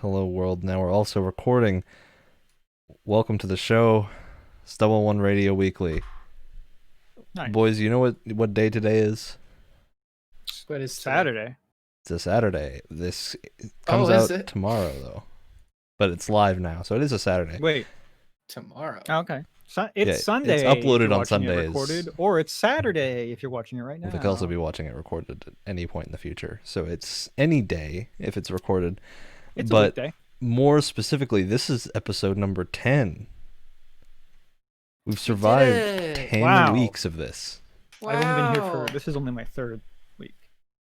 Hello world. Now we're also recording. Welcome to the show, Stubble One Radio Weekly. Nice. Boys, you know what day today is? What is Saturday? It's a Saturday. This comes out tomorrow though, but it's live now, so it is a Saturday. Wait, tomorrow? Okay, it's Sunday. It's uploaded if you're on watching it Sundays, recorded, or it's Saturday if you're watching it right now. They could also be watching it recorded at any point in the future, so it's any day if it's recorded. It's but a weekday. More specifically, this is episode number 10. We've survived 10 weeks of this. Wow. I've only been here for, this is only my third week.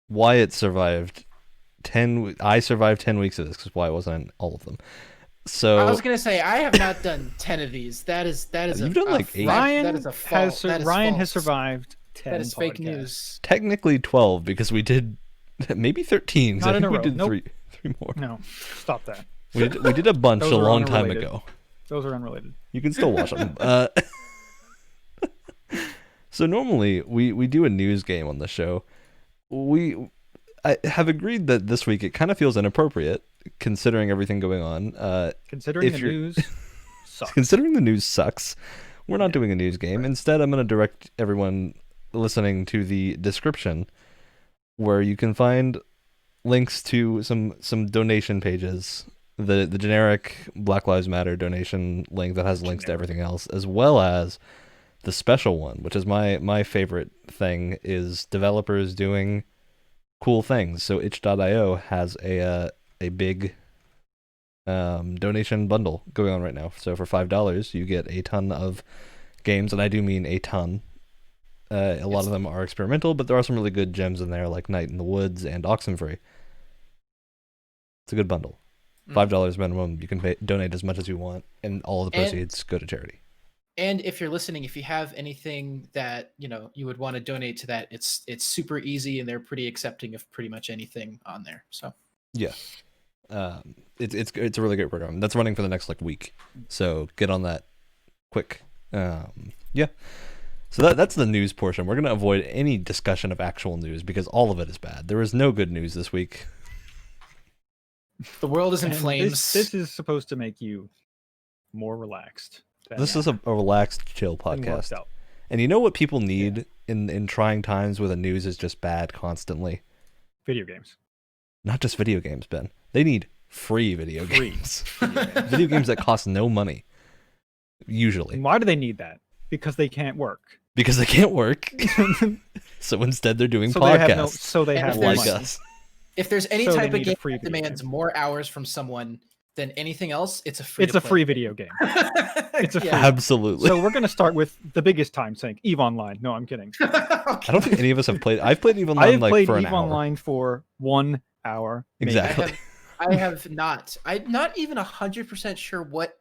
Wyatt survived 10, I survived 10 weeks of this, because Wyatt wasn't in all of them. So I was gonna say I have not done 10 of these. That is you've done like 8. Ryan has survived 10. That is podcasts. fake news. Technically 12, because we did maybe 13. Not in a row. We did nope. three more. No, stop that. We did a bunch a long time ago. Those are unrelated. You can still watch them. So normally we do a news game on the show. I have agreed that this week it kind of feels inappropriate considering everything going on. Considering the news sucks. Considering the news sucks, we're not doing a news game. Right. Instead, I'm going to direct everyone listening to the description where you can find links to some donation pages. The generic Black Lives Matter donation link that has links to everything else, as well as the special one, which is my favorite thing, is developers doing cool things. So itch.io has a big donation bundle going on right now. So for $5, you get a ton of games, and I do mean a ton. A lot of them are experimental, but there are some really good gems in there, like Night in the Woods and Oxenfree. It's a good bundle. $5 minimum. You can donate as much as you want, and all of the proceeds go to charity. And if you're listening, if you have anything that you would want to donate to that, it's super easy, and they're pretty accepting of pretty much anything on there. So yeah, it's a really great program that's running for the next week. So get on that quick. Yeah. So that's the news portion. We're gonna avoid any discussion of actual news because all of it is bad. There is no good news this week. The world is in flames. This is supposed to make you more relaxed. This is a relaxed, chill podcast. And you know what people need in trying times where the news is just bad constantly? Video games. Not just video games, Ben. They need free video games. Video games that cost no money. Usually. And why do they need that? Because they can't work. Because they can't work. So instead they're doing podcasts. They have like money. us. If there's any type of game that demands more hours from someone than anything else, it's a free video game. Absolutely. So we're going to start with the biggest time sink, EVE Online. No, I'm kidding. Okay. I don't think any of us have played. I've played EVE Online for an hour. EVE Online for 1 hour. Exactly. I have not. I'm not even 100% sure what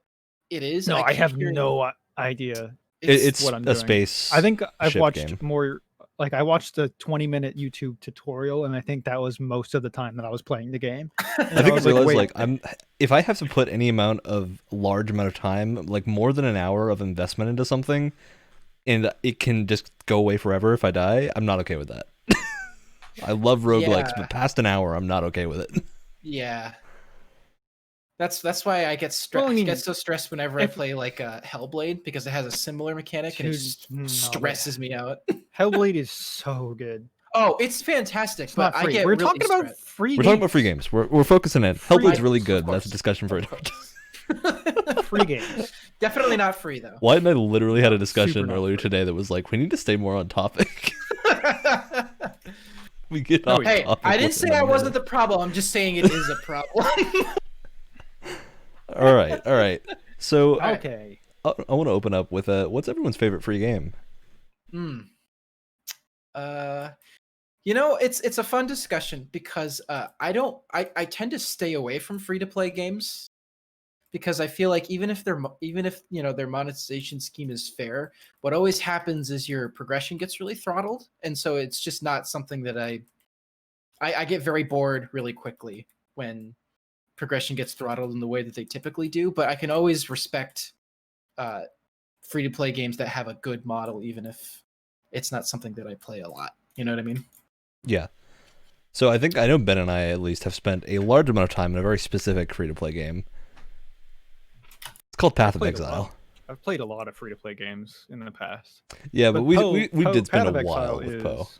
it is. No, I have no idea. It's what I'm a doing. space. I think I've watched game. more. I watched the 20-minute YouTube tutorial, and I think that was most of the time that I was playing the game. I think I realized if I have to put any large amount of time, more than an hour of investment into something, and it can just go away forever if I die, I'm not okay with that. I love roguelikes, but past an hour, I'm not okay with it. Yeah. That's why I get stressed. I get so stressed whenever I play Hellblade, because it has a similar mechanic and it just stresses me out. Hellblade is so good. Oh, it's fantastic. It's not free. We're talking about free. We're talking about free games. We're focusing in. Hellblade's really good. That's a discussion for another. Free games. Definitely not free though. Wyatt and I literally had a discussion earlier today that was we need to stay more on topic. We get off topic. I didn't say I wasn't the problem. I'm just saying it is a problem. All right. So okay, I want to open up with what's everyone's favorite free game? It's a fun discussion because I tend to stay away from free to play games because I feel like even if their monetization scheme is fair, what always happens is your progression gets really throttled, and so it's just not something that I get very bored really quickly when progression gets throttled in the way that they typically do. But I can always respect free to play games that have a good model, even if it's not something that I play a lot. You know what I mean? Yeah. So I know Ben and I at least have spent a large amount of time in a very specific free to play game. It's called Path I've of played a lot. Exile. I've played a lot of free to play games in the past. Yeah, but But we did spend Path a of Exile while with Poe. is.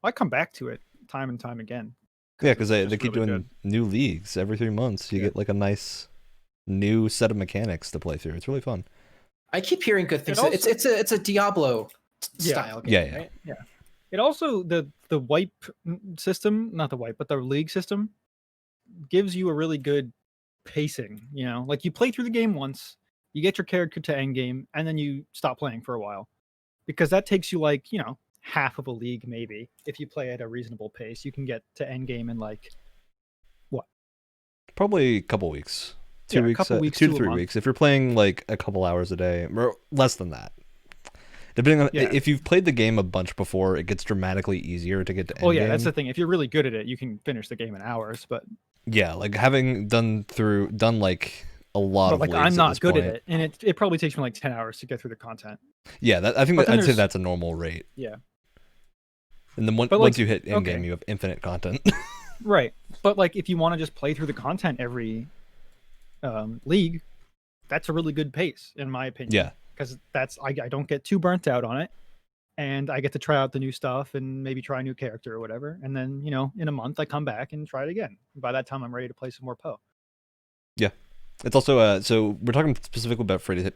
I come back to it time and time again Yeah, because because it's they just keep really good. doing new leagues every 3 months. You Yeah. get like a nice new set of mechanics to play through. It's really fun. I keep hearing good things. It also- It's a Diablo Yeah. style game, Yeah, yeah. right? Yeah. It also the wipe system, not the wipe, but the league system gives you a really good pacing. You know, like you play through the game once, you get your character to end game, and then you stop playing for a while because that takes you like half of a league maybe. If you play at a reasonable pace, you can get to end game in like what? Probably a couple weeks. Yeah, 2 a weeks, couple weeks 2 to to a 3 month. weeks. If you're playing like a couple hours a day, or less than that. Depending on Yeah. if you've played the game a bunch before, it gets dramatically easier to get to end Oh yeah, game. that's the thing. If you're really good at it, you can finish the game in hours. But Yeah, like having done like a lot of like leagues I'm at not this good point. at it, and it probably takes me like 10 hours to get through the content. Yeah, I think But then I'd say there's- that's a normal rate. Yeah, And then But, once like, you hit end game, okay. you have infinite content. right. But like if you want to just play through the content every league, that's a really good pace in my opinion. Yeah. Because I don't get too burnt out on it, and I get to try out the new stuff and maybe try a new character or whatever. And then in a month I come back and try it again. By that time I'm ready to play some more Poe. It's also so we're talking specifically about free to.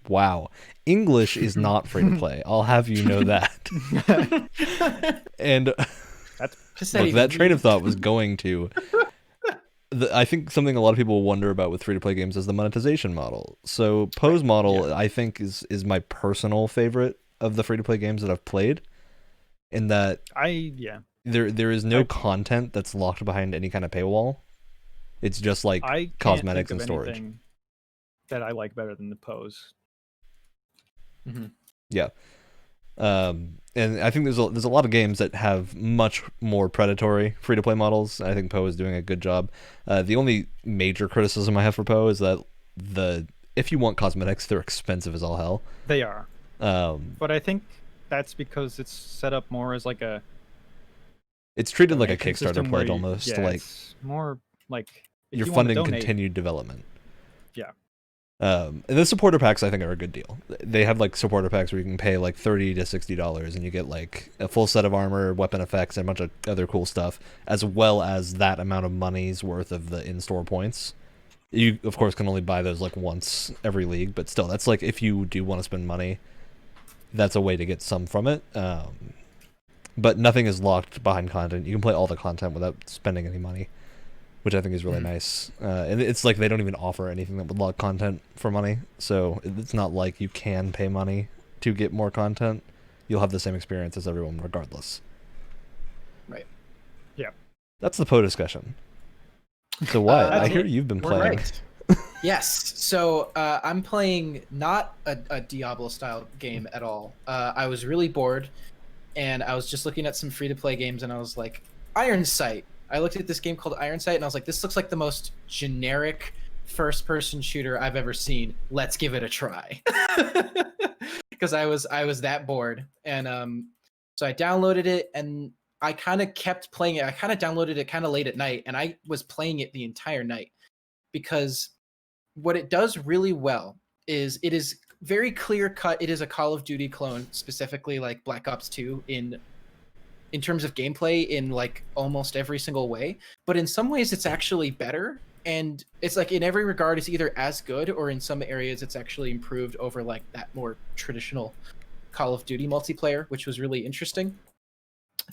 Wow, English is not free to play. I'll have you know that. And Just look, that train of thought was going to. I think something a lot of people wonder about with free to play games is the monetization model. So Poe's model, I think, is my personal favorite of the free to play games that I've played. In that there is no content that's locked behind any kind of paywall. It's just like I can't cosmetics think and of storage. anything that I like better than the Poes. Yeah. And I think there's a lot of games that have much more predatory free to play models. I think Poe is doing a good job. The only major criticism I have for Poe is that if you want cosmetics, they're expensive as all hell. They are. Um, But I think that's because it's set up more as like it's treated like a donation Kickstarter system where pledge almost. Like it's more like if you're you wanna funding donate, continued development. Yeah. And the supporter packs I think are a good deal. They have like supporter packs where you can pay like $30 to $60 and you get like a full set of armor, weapon effects, and a bunch of other cool stuff, as well as that amount of money's worth of the in-store points. You of course can only buy those like once every league, but still, that's like if you do want to spend money, that's a way to get some from it. But nothing is locked behind content. You can play all the content without spending any money, which I think is really nice. And it's like they don't even offer anything that would lock content for money. So it's not like you can pay money to get more content. You'll have the same experience as everyone regardless. Right. Yeah. That's the Poe discussion. So why? I That's hear it. you've been We're playing. right. Yes. So I'm playing not a Diablo style game at all. I was really bored, and I was just looking at some free to play games, and I was like, Iron Sight. I looked at this game called Iron Sight, and I was like, this looks like the most generic first person shooter I've ever seen. Let's give it a try. Because I was that bored, and so I downloaded it, and I kind of kept playing it. I kind of downloaded it kind of late at night, and I was playing it the entire night because what it does really well is it is very clear cut. It is a Call of Duty clone, specifically like Black Ops 2 in terms of gameplay in like almost every single way. But in some ways, it's actually better. And it's like in every regard, it's either as good or in some areas, it's actually improved over like that more traditional Call of Duty multiplayer, which was really interesting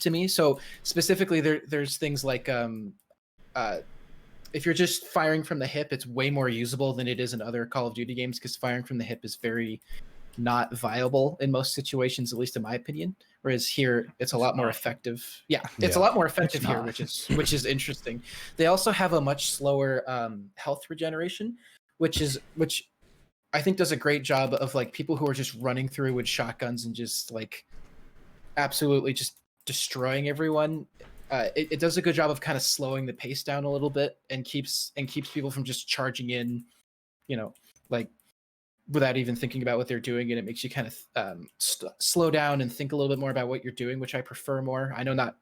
to me. So specifically, there's things like if you're just firing from the hip, it's way more usable than it is in other Call of Duty games because firing from the hip is very not viable in most situations, at least in my opinion. Whereas here, it's a lot more effective. Yeah, it's a lot more effective here, which is interesting. They also have a much slower health regeneration, which I think does a great job of like people who are just running through with shotguns and just like absolutely just destroying everyone. It does a good job of kind of slowing the pace down a little bit and keeps people from just charging in, like without even thinking about what they're doing, and it makes you kind of slow down and think a little bit more about what you're doing, which I prefer more. I know not,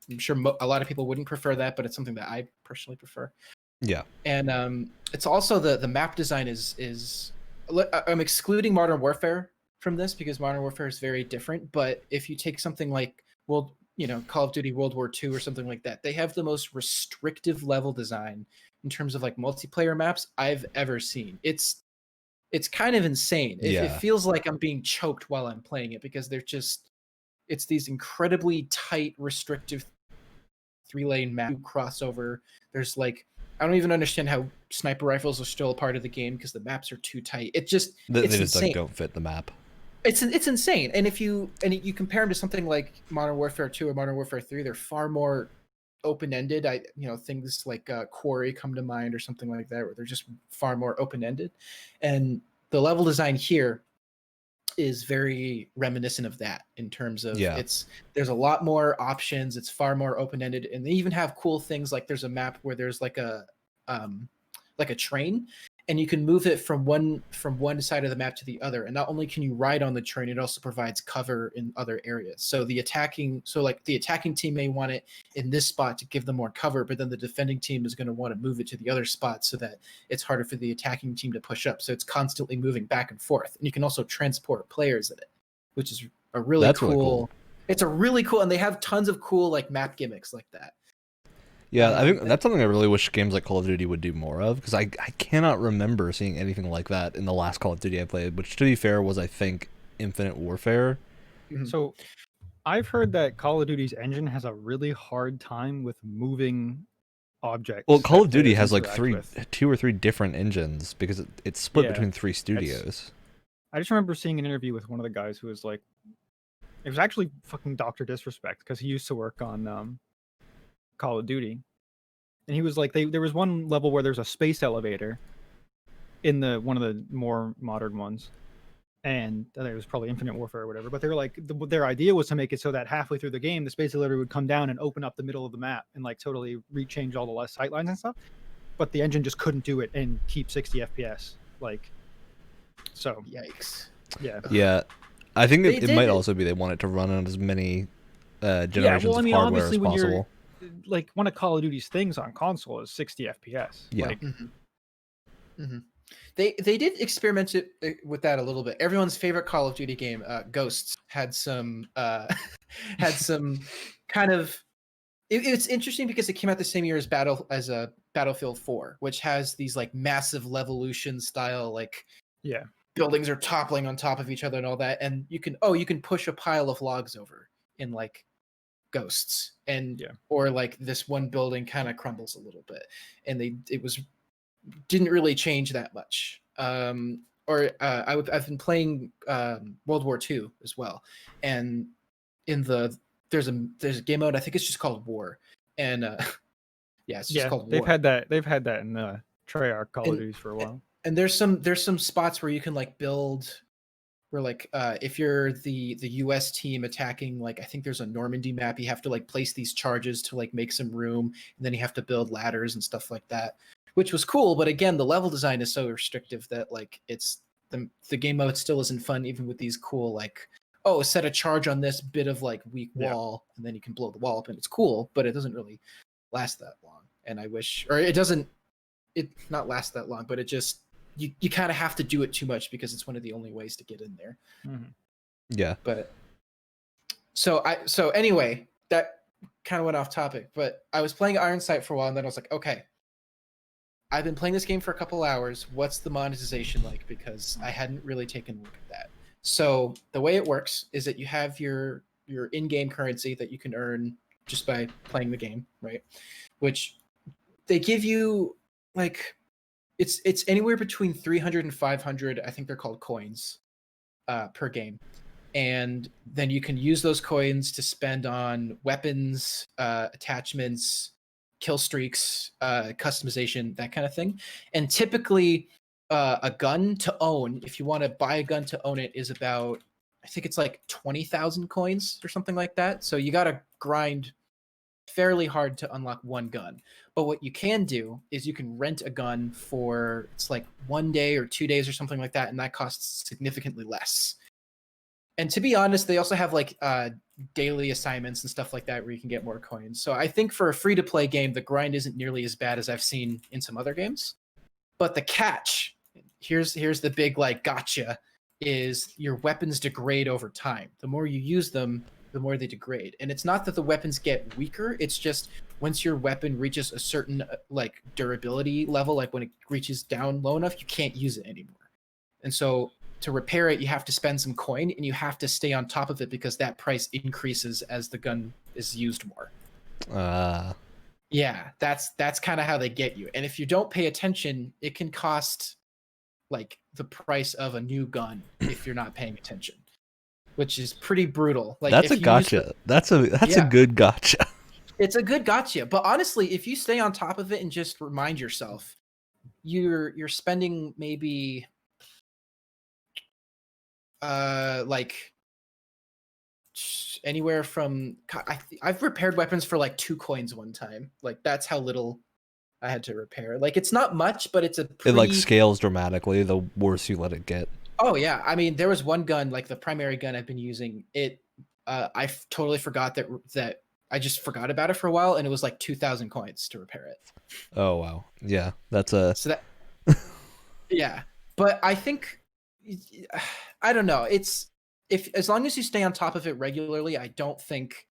I'm sure a lot of people wouldn't prefer that, but it's something that I personally prefer. Yeah. And it's also the map design is I'm excluding Modern Warfare from this because Modern Warfare is very different. But if you take something like Call of Duty World War II or something like that, they have the most restrictive level design in terms of like multiplayer maps I've ever seen. It's kind of insane. It Yeah. feels like I'm being choked while I'm playing it because it's these incredibly tight, restrictive 3-lane map crossover. There's like I don't even understand how sniper rifles are still a part of the game because the maps are too tight. They It's just like insane. don't fit the map. It's insane. And if you compare them to something like Modern Warfare 2 or Modern Warfare 3, they're far more open-ended. Things like Quarry come to mind or something like that, where they're just far more open-ended. And the level design here is very reminiscent of that in terms of Yeah. there's a lot more options, it's far more open-ended, and they even have cool things like there's a map where there's like a train, and you can move it from one side of the map to the other, and not only can you ride on the train, it also provides cover in other areas. So the attacking team may want it in this spot to give them more cover, but then the defending team is going to want to move it to the other spot so that it's harder for the attacking team to push up. So it's constantly moving back and forth, and you can also transport players in it, which is a really That's cool, really cool. It's a really cool, and they have tons of cool like map gimmicks like that. Yeah, I think that's something I really wish games like Call of Duty would do more of, because I cannot remember seeing anything like that in the last Call of Duty I played, which, to be fair, was, I think, Infinite Warfare. So I've heard that Call of Duty's engine has a really hard time with moving objects. Well, Call that of Duty players has like interact with. 2 or 3 different engines because it's split Yeah, between 3 studios. I just remember seeing an interview with one of the guys who was like, it was actually fucking Dr. Disrespect because he used to work on Call of Duty, and he was like, there was one level where there's a space elevator in one of the more modern ones, and it was probably Infinite Warfare or whatever. But they were like, their idea was to make it so that halfway through the game, the space elevator would come down and open up the middle of the map and like totally rechange all the less sight lines and stuff. But the engine just couldn't do it and keep 60 FPS. Like, so Yikes. yeah. Yeah, I think They it did might it. also be they want it to run on as many generations Yeah, well, I mean, of hardware obviously, as when possible. you're like one of Call of Duty's things on console is 60 FPS. Yeah. Like, They did experiment with that a little bit. Everyone's favorite Call of Duty game, Ghosts, had some had some kind of. It's interesting because it came out the same year as Battlefield 4, which has these like massive Levolution style like yeah, buildings are toppling on top of each other and all that, and you can push a pile of logs over in like Ghosts, and Yeah. or like this one building kind of crumbles a little bit, and didn't really change that much. I've been playing World War II as well, and there's a game mode, I think it's just called War, and yeah, it's just called War. they've had that in the Treyarch Call of And- Duties for a while. And there's some spots where you can like build, where like if you're the US team attacking, like I think there's a Normandy map, you have to like place these charges to like make some room, and then you have to build ladders and stuff like that, which was cool. But again, the level design is so restrictive that like it's the game mode still isn't fun, even with these cool like, oh, set a charge on this bit of like weak wall and then you can blow the wall up, and it's cool, but it doesn't really last that long. And I wish, or it doesn't, not last that long, but it just, you kind of have to do it too much because it's one of the only ways to get in there. Yeah. But so anyway, that kind of went off topic, but I was playing Iron Sight for a while, and then I was like, okay, I've been playing this game for a couple hours. What's the monetization like? Because I hadn't really taken a look at that. So the way it works is that you have your in-game currency that you can earn just by playing the game, right? Which they give you like, it's anywhere between 300 and 500. I think they're called coins per game. And then you can use those coins to spend on weapons, attachments, kill streaks, customization, that kind of thing. And typically, a gun to own, if you want to buy a gun to own it, is about, I think it's like 20,000 coins or something like that. So you got to grind fairly hard to unlock one gun. But what you can do is you can rent a gun for, it's like 1 day or 2 days or something like that, and that costs significantly less. And to be honest, they also have like daily assignments and stuff like that where you can get more coins. So I think for a free to play game, the grind isn't nearly as bad as I've seen in some other games. But the catch, here's the big like gotcha, is your weapons degrade over time. The more you use them, the more they degrade. And it's not that the weapons get weaker, it's just once your weapon reaches a certain like durability level, like when it reaches down low enough, you can't use it anymore. And so to repair it, you have to spend some coin and you have to stay on top of it because that price increases as the gun is used more. Yeah, that's kind of how they get you. And if you don't pay attention, it can cost like the price of a new gun if you're not paying attention, which is pretty brutal. Like that's if a you use gotcha. That's a good gotcha. it's a good gotcha. But honestly, if you stay on top of it and just remind yourself, you're spending maybe like anywhere from I've repaired weapons for like 2 coins one time. Like that's how little I had to repair. Like it's not much, but it's a It like pretty scales dramatically the worse you let it get. Oh yeah, I mean there was one gun, like the primary gun I've been using. I totally forgot that I just forgot about it for a while, and it was like 2,000 coins to repair it. Oh wow, yeah, that's a So that yeah, but I think I don't know. It's if as long as you stay on top of it regularly, I don't think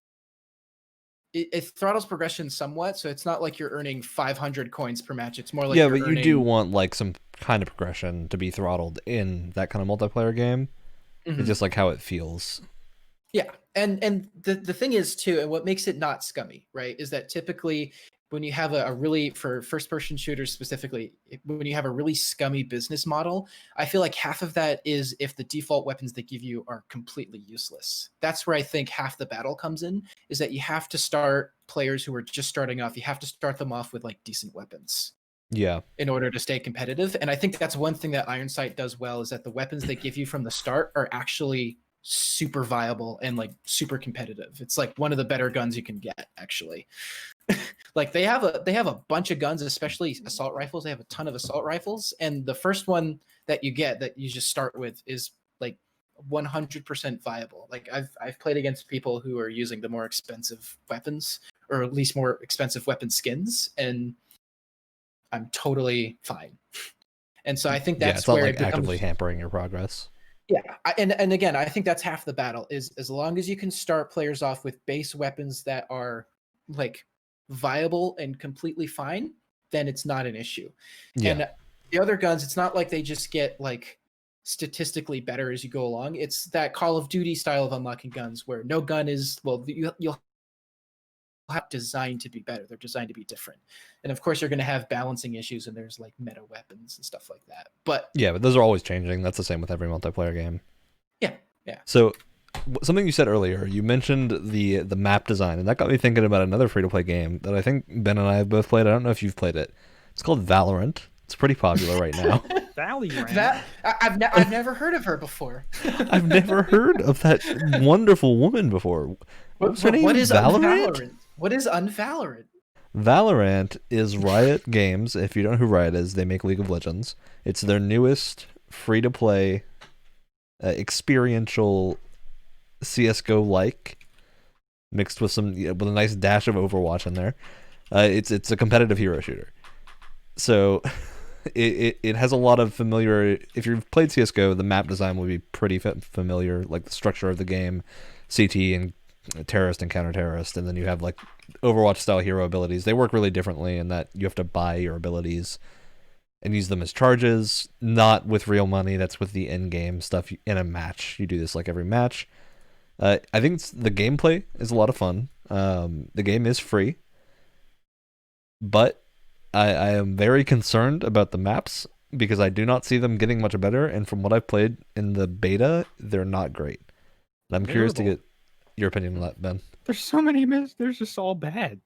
it throttles progression somewhat. So it's not like you're earning 500 coins per match. It's more like yeah, you're but you do want like some kind of progression to be throttled in that kind of multiplayer game. It's just like how it feels. Yeah, and the thing is too, and what makes it not scummy, right, is that typically when you have a really for first person shooters specifically, when you have a really scummy business model, I feel like half of that is if the default weapons they give you are completely useless. That's where I think half the battle comes in, is that you have to start players who are just starting off, you have to start them off with like decent weapons. Yeah. In order to stay competitive. And I think that's one thing that Iron Sight does well, is that the weapons they give you from the start are actually super viable and like super competitive. It's like one of the better guns you can get, actually. Like they have a bunch of guns, especially assault rifles. They have a ton of assault rifles, and the first one that you get that you just start with is like 100% viable. Like I've played against people who are using the more expensive weapons, or at least more expensive weapon skins, and I'm totally fine. And so I think that's it's not where like it becomes actively hampering your progress. Yeah, and again, I think that's half the battle, is as long as you can start players off with base weapons that are like viable and completely fine, then it's not an issue. Yeah. And the other guns, it's not like they just get like statistically better as you go along. It's that Call of Duty style of unlocking guns where no gun is, well, you'll have designed to be better. They're designed to be different. And of course you're going to have balancing issues, and there's like meta weapons and stuff like that. But yeah, but those are always changing. That's the same with every multiplayer game. Yeah. So something you said earlier, you mentioned the map design, and that got me thinking about another free-to-play game that I think Ben and I have both played. I don't know if you've played it. It's called Valorant. It's pretty popular right now. Valorant. I've never heard of her before. I've never heard of that wonderful woman before. What's her name? What is Valorant? Unvalorant? What is Unvalorant? Valorant is Riot Games. If you don't know who Riot is, they make League of Legends. It's their newest free-to-play experiential CS:GO like, mixed with with a nice dash of Overwatch in there. It's a competitive hero shooter. So it has a lot of familiar. If you've played CS:GO, the map design will be pretty familiar, like the structure of the game, CT and terrorist and counter-terrorist, and then you have like Overwatch style hero abilities. They work really differently in that you have to buy your abilities and use them as charges, not with real money. That's with the in-game stuff in a match. You do this like every match. I think the gameplay is a lot of fun. The game is free, but I am very concerned about the maps because I do not see them getting much better. And from what I've played in the beta, they're not great. And I'm curious to get your opinion on that, Ben. There's so many They're just all bad.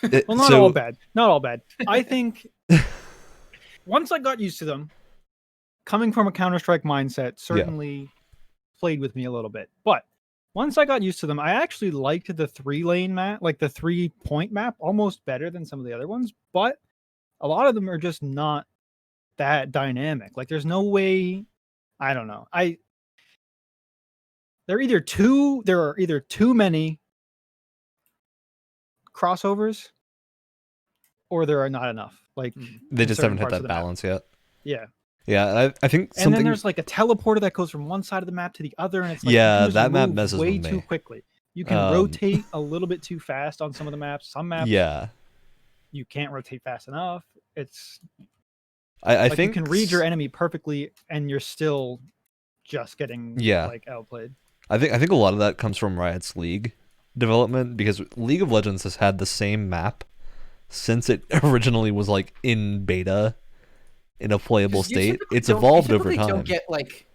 Well, not all bad. Not all bad. I think once I got used to them, coming from a Counter-Strike mindset certainly played with me a little bit. But once I got used to them, I actually liked the 3-lane map, like the 3-point map, almost better than some of the other ones. But a lot of them are just not that dynamic. Like there's no way, I don't know. there are either too many crossovers, or there are not enough. Like They in just certain haven't hit parts of that the map. balance yet. Yeah. Yeah, I think And then something. there's like a teleporter that goes from one side of the map to the other, and it's like you Yeah, can just that map move messes way with too me. quickly. You can rotate a little bit too fast on some of the maps. Some maps, Yeah, you can't rotate fast enough. It's I like think you can read your enemy perfectly, and you're still just getting Yeah, like outplayed. I think a lot of that comes from Riot's League development because League of Legends has had the same map since it originally was like in beta in a playable 'Cause state. It's evolved over time.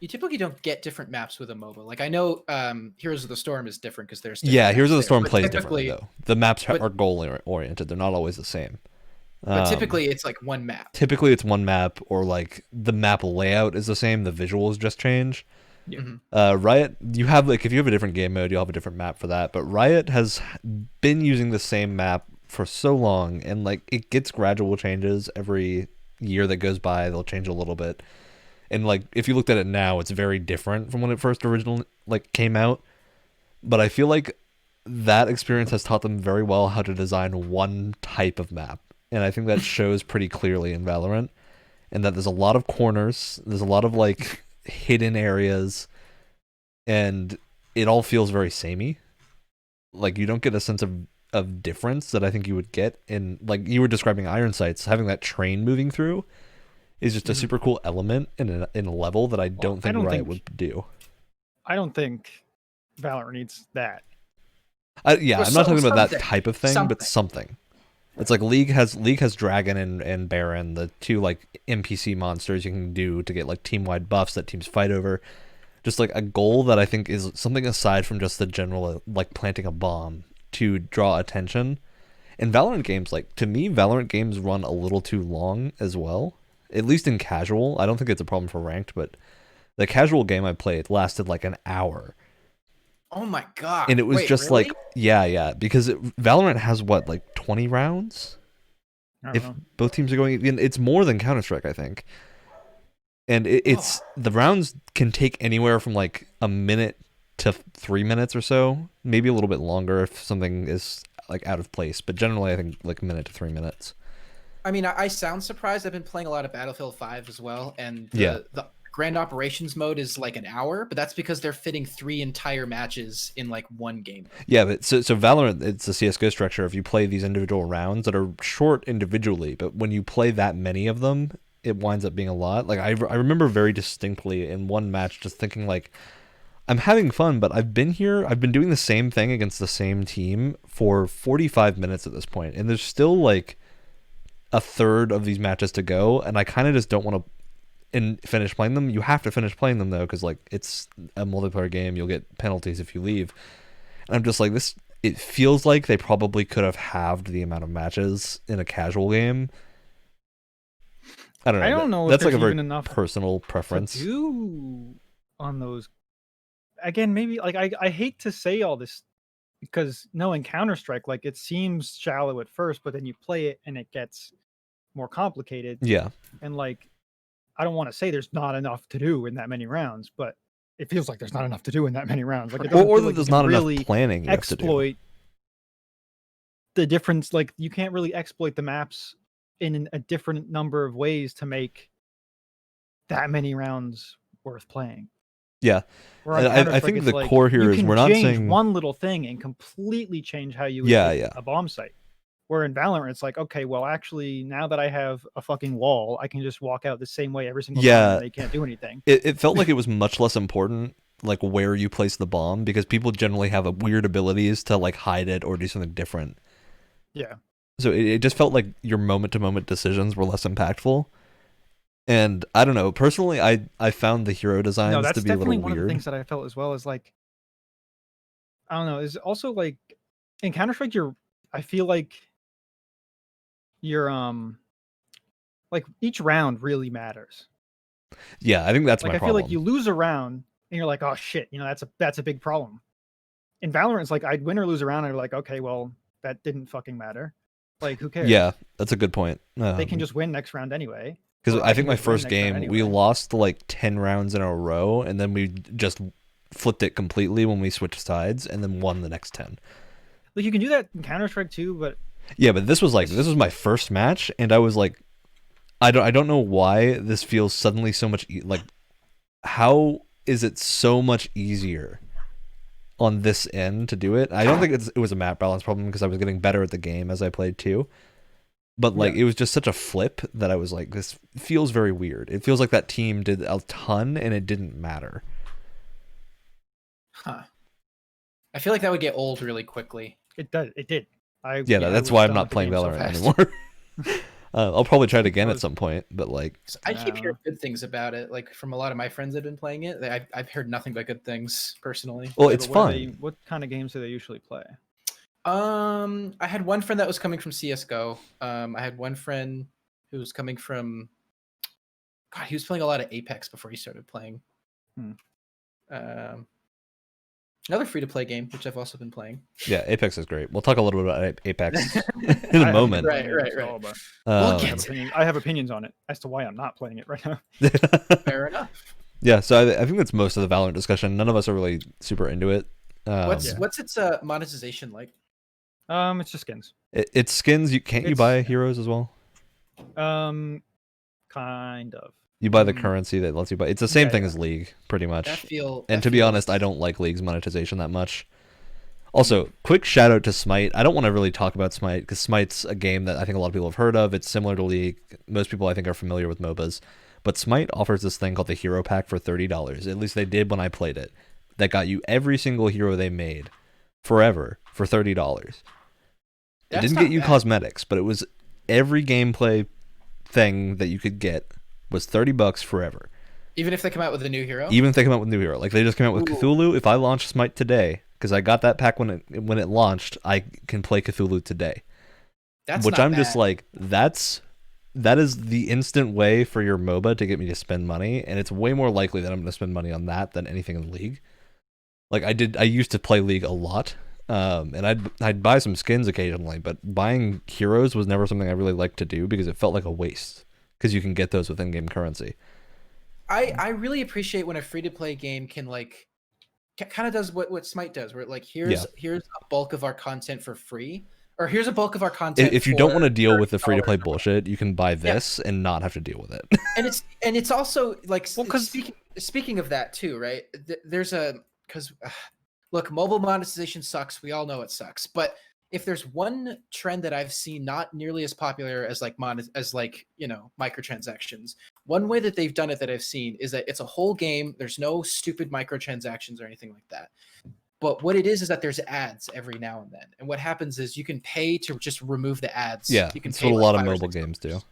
You typically don't get different maps with a MOBA. Like I know Heroes of the Storm is different because there's Yeah, different Heroes maps of the there, Storm but plays differently though. The maps but are goal oriented. They're not always the same. but typically it's like one map. Typically it's one map, or like the map layout is the same, the visuals just change. Yeah. Riot, you have like if you have a different game mode, you'll have a different map for that. But Riot has been using the same map for so long, and like it gets gradual changes every year that goes by. They'll change a little bit, and like if you looked at it now, it's very different from when it first originally like came out. But I feel like that experience has taught them very well how to design one type of map, and I think that shows pretty clearly in Valorant. And that there's a lot of corners, there's a lot of like hidden areas, and it all feels very samey. Like you don't get a sense of difference that I think you would get in, like you were describing Iron Sights, having that train moving through is just a super cool element in a level that I don't think Riot would do. I don't think Valorant needs that. Yeah, Well, I'm not talking about that something. type of thing, but something. It's like League has Dragon and Baron, the two like NPC monsters you can do to get like team wide buffs that teams fight over. Just like a goal that I think is something aside from just the general like planting a bomb to draw attention. And Valorant games, like to me, Valorant games run a little too long as well. At least in casual. I don't think it's a problem for ranked, but the casual game I played lasted like an hour. Oh my god! And it was Wait, just really? like, yeah, because Valorant has what, like 20 rounds? If know. both teams are going, it's more than Counter-Strike, I think. And it's the rounds can take anywhere from like a minute to 3 minutes or so, maybe a little bit longer if something is like out of place. But generally, I think like a minute to 3 minutes. I mean, I sound surprised. I've been playing a lot of Battlefield 5 as well, and the Grand Operations mode is like an hour, but that's because they're fitting 3 entire matches in like one game. Yeah, but so Valorant, it's a CS:GO structure. If you play these individual rounds that are short individually, but when you play that many of them, it winds up being a lot. Like I remember very distinctly in one match just thinking like, I'm having fun, but I've been doing the same thing against the same team for 45 minutes at this point, and there's still like a third of these matches to go, and I kind of just don't want to finish playing them. You have to finish playing them though, because like it's a multiplayer game. You'll get penalties if you leave. And I'm just like this. It feels like they probably could have halved the amount of matches in a casual game. I don't know. I don't know. That's if like a very enough personal preference. To do on those. Again, maybe like I hate to say all this because knowing Counter-Strike, like it seems shallow at first, but then you play it and it gets more complicated. Yeah. And like, I don't want to say there's not enough to do in that many rounds, but it feels like there's not enough to do in that many rounds. Like, it doesn't or feel like there's you not can enough really planning you exploit have to do. the difference. Like, you can't really exploit the maps in a different number of ways to make that many rounds worth playing. Yeah. I think the like, core here is we're not saying one little thing and completely change how you would hit a bomb site. Where in Valorant, it's like, okay, well, actually, now that I have a fucking wall, I can just walk out the same way every single time and they can't do anything. It felt like it was much less important, like, where you place the bomb, because people generally have a weird abilities to, like, hide it or do something different. Yeah. So it just felt like your moment-to-moment decisions were less impactful. And, I don't know, personally, I found the hero designs to be a little weird. No, that's definitely one of the things that I felt as well, is, like, I don't know, is also, like, in Counter-Strike, I feel like you're like each round really matters. Yeah, I think that's like my I problem. feel like you lose a round and you're like, oh shit, that's a big problem. In Valorant, it's like I'd win or lose a round and you're like, okay, well, that didn't fucking matter. Like, who cares? Yeah, that's a good point. They can just win next round anyway. Because I think my first game, we lost like 10 rounds in a row, and then we just flipped it completely when we switched sides, and then won the next 10. Like you can do that in Counter-Strike too, but Yeah, but this was my first match, and I was like, I don't know why this feels suddenly so much like, how is it so much easier on this end to do it? I don't think it was a map balance problem because I was getting better at the game as I played too. But like, Yeah. it was just such a flip that I was like, this feels very weird. It feels like that team did a ton and it didn't matter. Huh. I feel like that would get old really quickly. it does. It did. I Yeah, I that's was why I'm done not with the playing game so Valorant fast. anymore. I'll probably try it again at was- some point, but like, 'Cause I keep No. hearing good things about it, like from a lot of my friends that have been playing it. I've heard nothing but good things personally. well, Yeah, it's but fun. what kind of games do they usually play? I had one friend that was coming from CS:GO. I had one friend who was coming from. God, he was playing a lot of Apex before he started playing. Hmm. Another free-to-play game, which I've also been playing. Yeah, Apex is great. We'll talk a little bit about Apex in I a haven't moment. been playing it Right, at right. all, but We'll Um, get I have opinions on it as to why I'm not playing it right now. Fair enough. yeah, so I think that's most of the Valorant discussion. None of us are really super into it. What's its monetization like? It's just skins. It's skins. Can't you It's- buy heroes as well? Kind of. You buy the currency that lets you buy. It's the same Yeah, thing yeah. as League, pretty much. That To be feels- honest, I don't like League's monetization that much. Also, quick shout out to Smite. I don't want to really talk about Smite because Smite's a game that I think a lot of people have heard of. It's similar to League. Most people I think are familiar with MOBAs. But Smite offers this thing called the Hero Pack for $30. At least they did when I played it. That got you every single hero they made forever for $30. It That's didn't not get you bad. cosmetics, but it was every gameplay thing that you could get was $30 forever. Even if they come out with a new hero. Even if they come out with a new hero, like they just came out with Ooh. Cthulhu. If I launch Smite today, because I got that pack when it launched, I can play Cthulhu today. That's Which not I'm just bad. like, that is the instant way for your MOBA to get me to spend money, and it's way more likely that I'm going to spend money on that than anything in League. Like I used to play League a lot, and I'd buy some skins occasionally, but buying heroes was never something I really liked to do because it felt like a waste because you can get those with in-game currency. I really appreciate when a free to play game can like kind of does what Smite does, where like here's a bulk of our content for free, or here's a bulk of our content. If you don't want to for deal with the free to play $30 bullshit, you can buy this and not have to deal with it. and it's also like Well, 'cause- speaking of that too, right? There's a because look, mobile monetization sucks. We all know it sucks, but if there's one trend that I've seen not nearly as popular as like microtransactions, one way that they've done it that I've seen is that it's a whole game. There's no stupid microtransactions or anything like that. But what it is that there's ads every now and then. And what happens is you can pay to just remove the ads. Yeah, You can that's pay what a like lot of 5 or mobile 6 games do. dollars.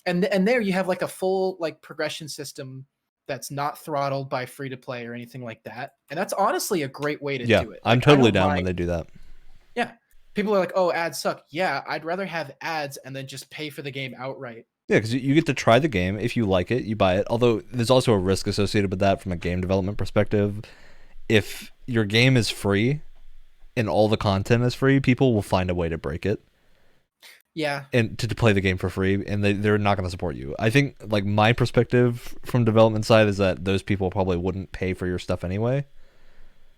And there you have like a full like progression system that's not throttled by free to play or anything like that. And that's honestly a great way to Yeah, do it. I'm Like, I totally don't down mind- when they do that. Yeah. People are like, "Oh, ads suck." Yeah, I'd rather have ads and then just pay for the game outright. Yeah, because you get to try the game. If you like it, you buy it. Although there's also a risk associated with that from a game development perspective. If your game is free and all the content is free, people will find a way to break it Yeah. and to play the game for free, and they're not going to support you. I think like my perspective from development side is that those people probably wouldn't pay for your stuff anyway.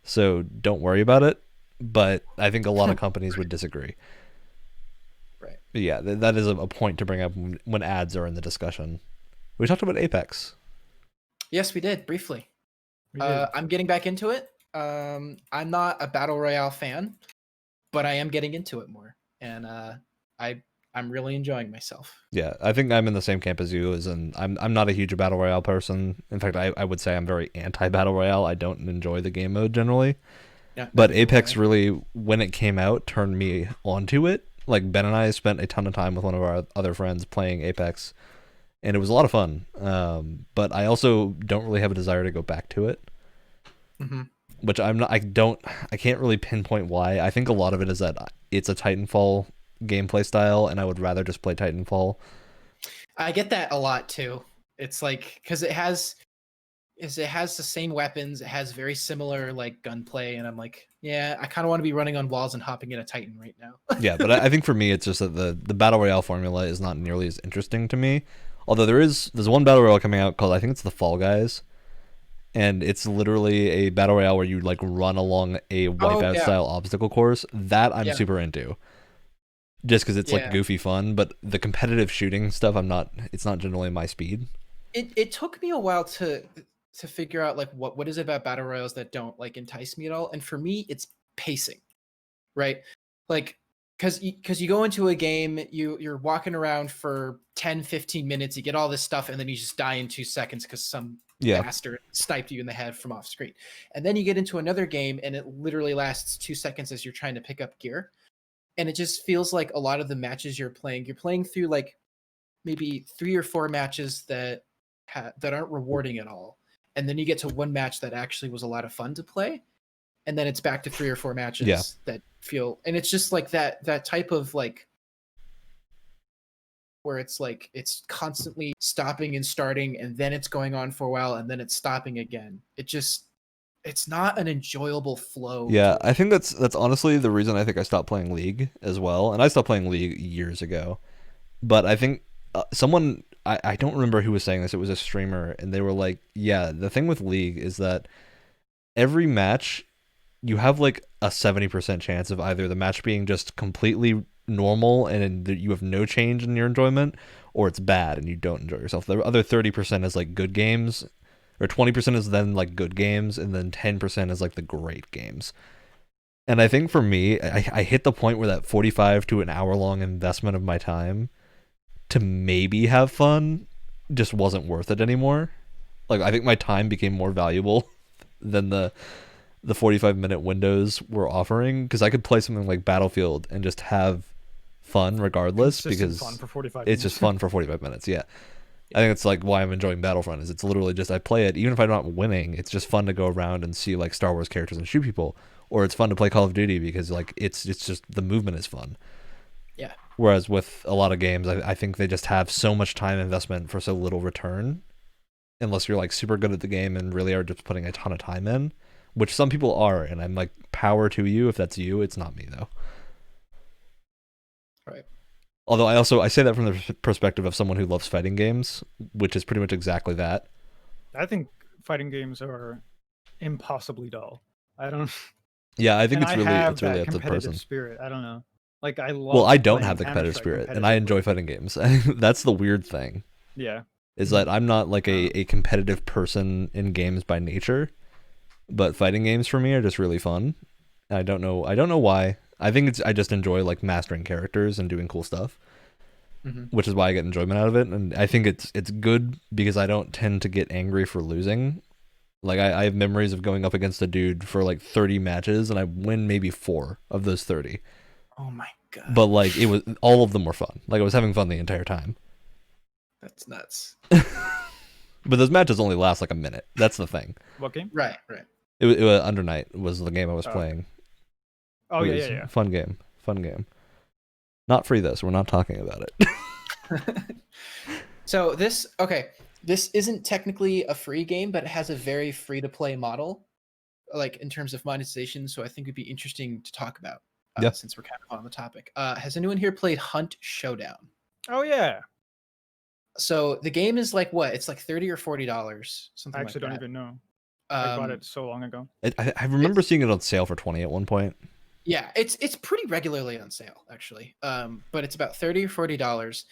So don't worry about it. But I think a lot of companies would disagree. Right. But yeah, that is a point to bring up when ads are in the discussion. We talked about Apex. Yes, we did briefly. We did. I'm getting back into it. I'm not a battle royale fan, but I am getting into it more, and I'm really enjoying myself. Yeah, I think I'm in the same camp as you. I'm not a huge battle royale person. In fact, I would say I'm very anti battle royale. I don't enjoy the game mode generally. Yeah, But neither do Apex I. really, when it came out, turned me onto it. Like Ben and I spent a ton of time with one of our other friends playing Apex, and it was a lot of fun. But I also don't really have a desire to go back to it. Mhm. Which I'm not. I can't really pinpoint why. I think a lot of it is that it's a Titanfall gameplay style, and I would rather just play Titanfall. I get that a lot too. It's like because it has the same weapons, it has very similar like gunplay, and I'm like, yeah, I kind of want to be running on walls and hopping in a Titan right now. Yeah, but I think for me, it's just that the battle royale formula is not nearly as interesting to me. Although there's one battle royale coming out called, I think it's the Fall Guys, and it's literally a battle royale where you like run along a Oh wipeout yeah, style obstacle course. That I'm yeah, super into, just because it's like yeah. goofy fun. But the competitive shooting stuff, I'm not. It's not generally my speed. It took me a while to figure out like what is it about battle royals that don't like entice me at all. And for me, it's pacing, right? Like because you go into a game, you're walking around for 10, 15 minutes, you get all this stuff, and then you just die in 2 seconds because some Yeah, bastard sniped you in the head from off screen. And then you get into another game and it literally lasts 2 seconds as you're trying to pick up gear. And it just feels like a lot of the matches you're playing through like maybe 3 or 4 matches that aren't rewarding at all. And then you get to one match that actually was a lot of fun to play, and then it's back to 3 or 4 yeah, matches that feel, and it's just like that type of like where it's like it's constantly stopping and starting and then it's going on for a while and then it's stopping again. It's not an enjoyable flow yeah. to a I game. think that's honestly the reason I think I stopped playing League as well, and I stopped playing League years ago. But I think someone I don't remember who was saying this. It was a streamer, and they were like, "Yeah, the thing with League is that every match you have like a 70% chance of either the match being just completely normal and you have no change in your enjoyment, or it's bad and you don't enjoy yourself. The other 30% is like good games, or 20% is then like good games, and then 10% is like the great games. And I think for me, I hit the point where that 45 to an hour long investment of my time to maybe have fun just wasn't worth it anymore. Like I think my time became more valuable than the 45-minute windows were offering, because I could play something like Battlefield and just have fun regardless, Consistent fun because for 45 it's just minutes. fun for 45 minutes. Yeah. I Yeah. think it's like why I'm enjoying Battlefront is it's literally just I play it even if I'm not winning, it's just fun to go around and see like Star Wars characters and shoot people, or it's fun to play Call of Duty because like it's just the movement is fun. Yeah. Whereas with a lot of games, I think they just have so much time investment for so little return, unless you're like super good at the game and really are just putting a ton of time in, which some people are, and I'm like power to you if that's you. It's not me though. Right. Although I say that from the perspective of someone who loves fighting games, which is pretty much exactly that. I think fighting games are impossibly dull. I don't, Yeah, I think and I have it's really that up to the competitive person. spirit. I don't know. Like I Well, I love don't have playing the Counter competitive Strike spirit, and I enjoy competitively. fighting games. That's the weird thing, Yeah. is that I'm not like Uh, a competitive person in games by nature, but fighting games for me are just really fun. I don't know why. I think it's I just enjoy like mastering characters and doing cool stuff, Mm-hmm. which is why I get enjoyment out of it. And I think it's good because I don't tend to get angry for losing. Like I have memories of going up against a dude for like 30 matches and I win maybe 4 of those 30. Oh my god. But like it was all of them were fun. Like I was having fun the entire time. That's nuts. But those matches only last like a minute. That's the thing. what game? Right, right. It was Under Night was the game I was Oh, okay. playing. Oh It yeah, was yeah, a fun game. Fun game. Not free though, so we're not talking about it. So this isn't technically a free game, but it has a very free to play model, like in terms of monetization. So I think it'd be interesting to talk about Yeah. since we're kind of on the topic. Has anyone here played Hunt Showdown? yeah. Oh yeah. So the game is like what? It's like $30 or $40, I something like actually don't that. even know. I bought Um, it so long ago. I remember it's seeing it on sale for 20 at one point. yeah, it's pretty regularly on sale actually. But it's about $30 or $40.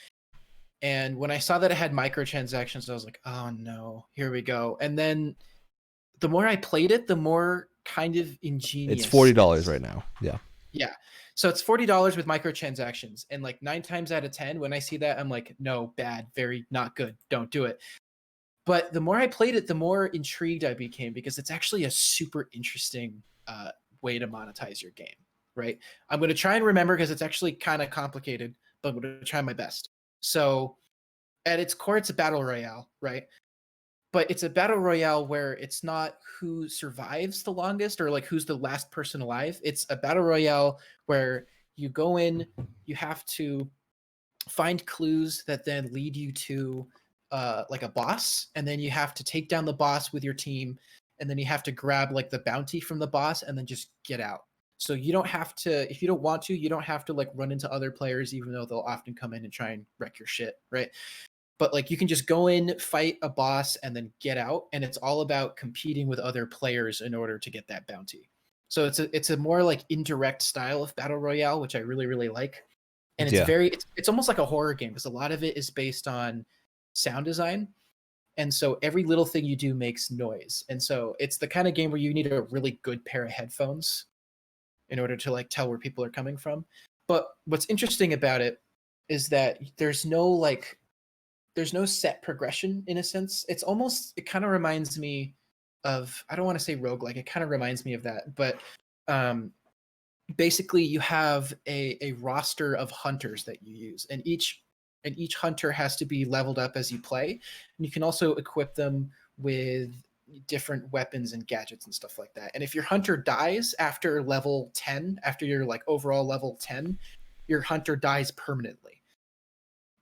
And when I saw that it had microtransactions, I was like, oh no, here we go. And then the more I played it, the more kind of It's ingenious $40 right now. Yeah. yeah. So it's $40 with microtransactions. And like 9 times out of 10, when I see that, I'm like, no, bad, very not good. Don't do it. But the more I played it, the more intrigued I became because it's actually a super interesting way to monetize your game, right? I'm going to try and remember because it's actually kind of complicated, but I'm going to try my best. So at its core, it's a battle royale, right? But it's a battle royale where it's not who survives the longest or like who's the last person alive. It's a battle royale where you go in, you have to find clues that then lead you to like a boss, and then you have to take down the boss with your team, and then you have to grab like the bounty from the boss and then just get out. So you don't have to, if you don't want to, you don't have to like run into other players, even though they'll often come in and try and wreck your shit, right? but like you can just go in, fight a boss, and then get out, and it's all about competing with other players in order to get that bounty. So it's a more like indirect style of battle royale, which I really really like, and Yeah. it's almost like a horror game because a lot of it is based on sound design, and so every little thing you do makes noise, and so it's the kind of game where you need a really good pair of headphones in order to like tell where people are coming from. But what's interesting about it is that there's no set progression in a sense. It kind of reminds me of, I don't want to say roguelike, it kind of reminds me of that, but um basically you have a roster of hunters that you use, and each hunter has to be leveled up as you play, and you can also equip them with different weapons and gadgets and stuff like that. And if your hunter dies after level 10, after your like overall level 10, your hunter dies permanently,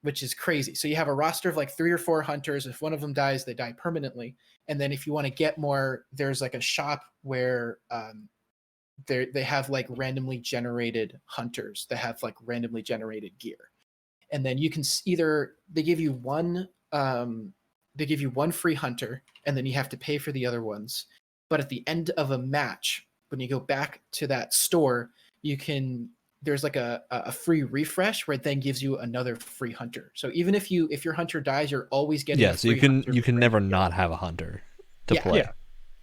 which is crazy. So you have a roster of like 3 or 4 hunters. If one of them dies, they die permanently. And then if you want to get more, there's like a shop where they have like randomly generated hunters that have like randomly generated gear, and then you can either they give you one free hunter, and then you have to pay for the other ones. But at the end of a match, when you go back to that store, you can there's like a free refresh where it then gives you another free hunter. So even if your hunter dies, you're always getting Yeah, a so you free can hunter. you can for never every not have a hunter to Yeah, play. Yeah.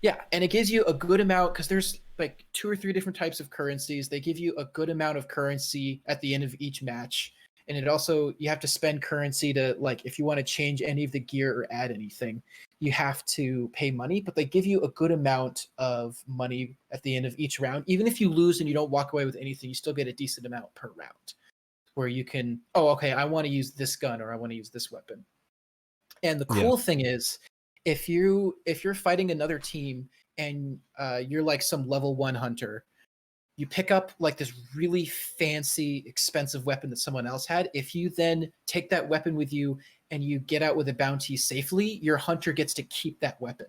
yeah, and it gives you a good amount because there's like 2 or 3 different types of currencies. They give you a good amount of currency at the end of each match. And it also, you have to spend currency to, like, if you want to change any of the gear or add anything, you have to pay money, but they give you a good amount of money at the end of each round. Even if you lose and you don't walk away with anything, you still get a decent amount per round where you can, oh, okay, I want to use this gun or I want to use this weapon. And the Yeah. cool thing is, if you're fighting another team and you're like some level 1 hunter, you pick up like this really fancy, expensive weapon that someone else had. If you then take that weapon with you and you get out with a bounty safely, your hunter gets to keep that weapon.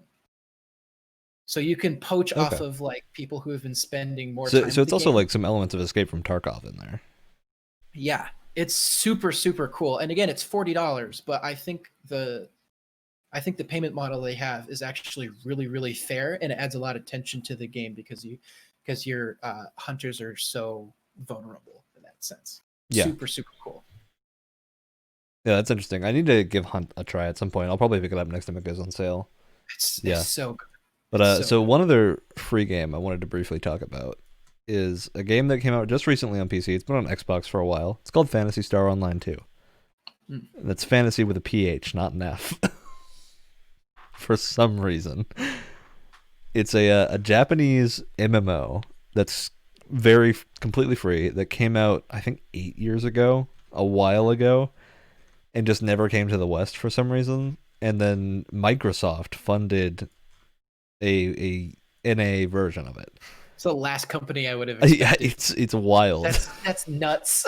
So you can poach Okay. off of like people who have been spending more So time so with it's the also game. like some elements of Escape from Tarkov in there. Yeah, it's super super cool. And again, it's $40, but I think the payment model they have is actually really, really fair, and it adds a lot of tension to the game because your hunters are so vulnerable in that sense. Yeah. Super, super cool. Yeah, that's interesting. I need to give Hunt a try at some point. I'll probably pick it up next time it goes on sale. It's Yeah. so good. But It's so so good. one other free game I wanted to briefly talk about is a game that came out just recently on PC. It's been on Xbox for a while. It's called Phantasy Star Online 2. Mm. That's fantasy with a PH, not an F. For some reason. It's a Japanese MMO that's completely free that came out I think 8 years ago, a while ago, and just never came to the West for some reason. And then Microsoft funded a NA version of it. It's the last company I would have Yeah, expected. it's wild. That's nuts.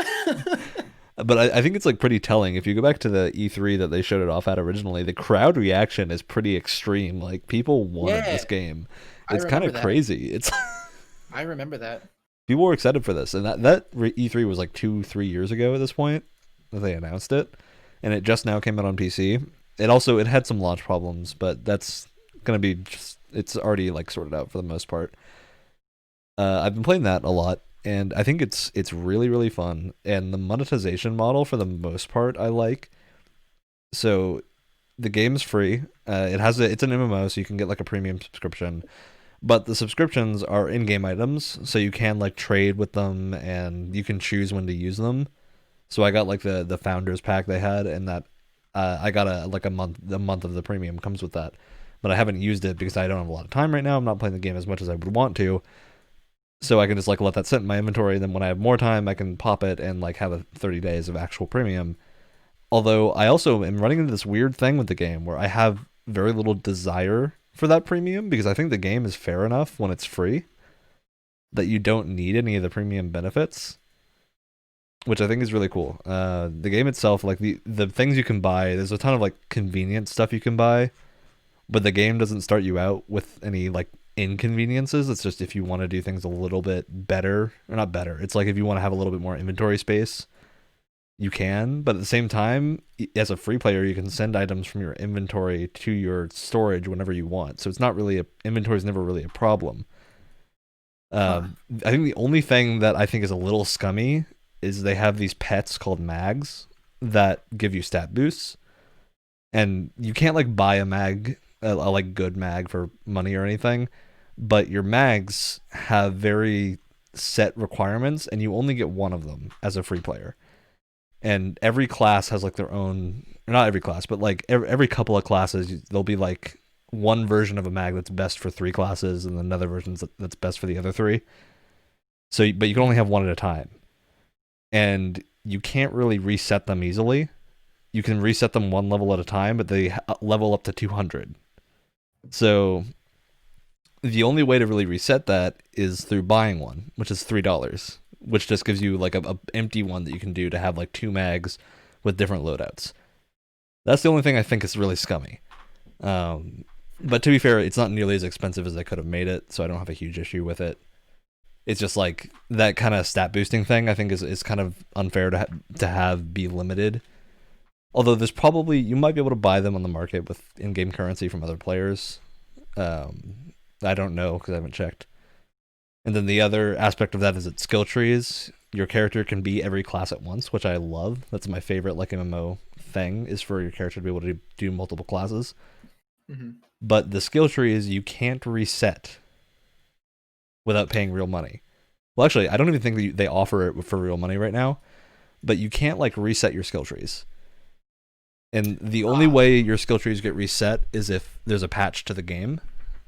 But I think it's like pretty telling. If you go back to the E3 that they showed it off at originally, the crowd reaction is pretty extreme. Like people wanted Yeah, this game. I It's kind remember of that. crazy. It's I remember that. people were excited for this, and that E3 was like 2-3 years ago at this point that they announced it, and it just now came out on PC. It had some launch problems, but that's gonna be just it's already like sorted out for the most part. I've been playing that a lot, and I think it's really really fun. And the monetization model for the most part I like. So the game's free. It's an MMO, so you can get like a premium subscription. But the subscriptions are in-game items, so you can like trade with them, and you can choose when to use them. So I got like the founders pack they had, and that I got a month of the premium comes with that. But I haven't used it because I don't have a lot of time right now. I'm not playing the game as much as I would want to. So I can just like let that sit in my inventory. Then when I have more time, I can pop it and like have a 30 days of actual premium. Although I also am running into this weird thing with the game where I have very little desire for that premium because I think the game is fair enough when it's free that you don't need any of the premium benefits, which I think is really cool. The game itself, like the things you can buy, there's a ton of like convenient stuff you can buy, but the game doesn't start you out with any like inconveniences. It's just if you want to do things a little bit better, or not better. It's like if you want to have a little bit more inventory space, you can, but at the same time, as a free player, you can send items from your inventory to your storage whenever you want. So it's not really inventory is never really a problem. Huh. I think the only thing that I think is a little scummy is they have these pets called mags that give you stat boosts, and you can't like buy a mag, a like good mag for money or anything, but your mags have very set requirements, and you only get one of them as a free player. And every class has like their own, not every class, but like every couple of classes, there'll be like one version of a mag that's best for three classes, and another version that's best for the other three. So, but you can only have one at a time, and you can't really reset them easily. You can reset them one level at a time, but they level up to 200. So the only way to really reset that is through buying one, which is $3, which just gives you like a empty one that you can do to have like two mags with different loadouts. That's the only thing I think is really scummy. But to be fair, it's not nearly as expensive as I could have made it, so I don't have a huge issue with it. It's just like that kind of stat boosting thing I think is kind of unfair to have be limited. Although there's probably, you might be able to buy them on the market with in-game currency from other players. I don't know because I haven't checked. And then the other aspect of that is that skill trees. Your character can be every class at once, which I love. That's my favorite like MMO thing, is for your character to be able to do multiple classes. Hmm. But the skill tree is you can't reset without paying real money. Well, actually, I don't even think that they offer it for real money right now, but you can't like reset your skill trees. And the only way your skill trees get reset is if there's a patch to the game.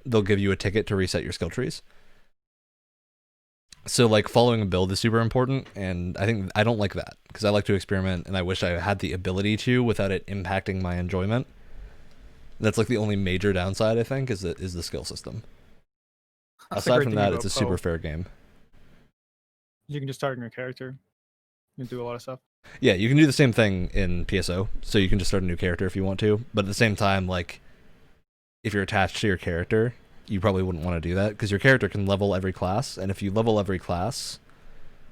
They'll give you a ticket to reset your skill trees. So like following a build is super important, and I think I don't like that because I like to experiment, and I wish I had the ability to without it impacting my enjoyment. That's like the only major downside I think is the skill system. That's the Aside great from thing that, about it's a Poe. super fair game. You can just start in your character and do a lot of stuff. Yeah, you can do the same thing in PSO, so you can just start a new character if you want to, but at the same time, like if you're attached to your character, you probably wouldn't want to do that because your character can level every class, and if you level every class,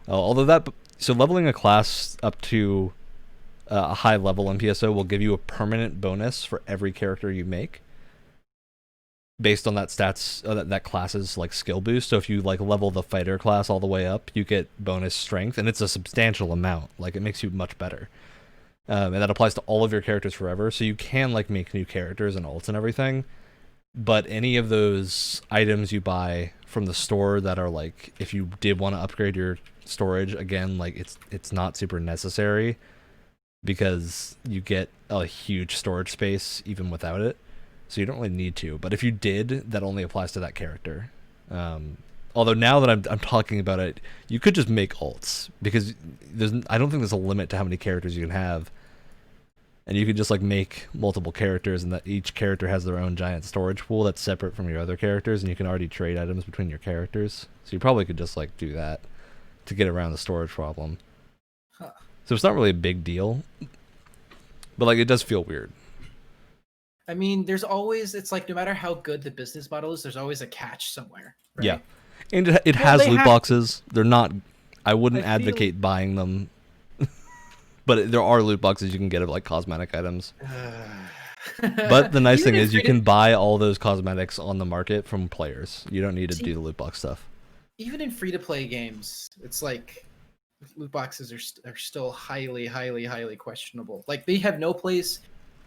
although that so leveling a class up to a high level in PSO will give you a permanent bonus for every character you make based on that stats that class's like skill boost. So if you like level the fighter class all the way up, you get bonus strength, and it's a substantial amount. Like it makes you much better. And that applies to all of your characters forever. So you can like make new characters and ults and everything, but any of those items you buy from the store that are like, if you did want to upgrade your storage again, like it's not super necessary because you get a huge storage space even without it, so you don't really need to. But if you did, that only applies to that character. Although now that I'm talking about it, you could just make ults because I don't think there's a limit to how many characters you can have, and you could just like make multiple characters, and that each character has their own giant storage pool that's separate from your other characters, and you can already trade items between your characters. So you probably could just like do that to get around the storage problem. Huh. So it's not really a big deal, but like it does feel weird. I mean, there's always, it's like no matter how good the business model is, there's always a catch somewhere, right? Yeah, and it Well, has they loot have boxes. They're not. I wouldn't I feel- advocate buying them, but there are loot boxes you can get of like cosmetic items. But the nice Even thing in is you free to- can buy all those cosmetics on the market from players. You don't need to See, do the loot box stuff. even in free to play games, it's like loot boxes are still highly, highly, highly questionable. Like they have no place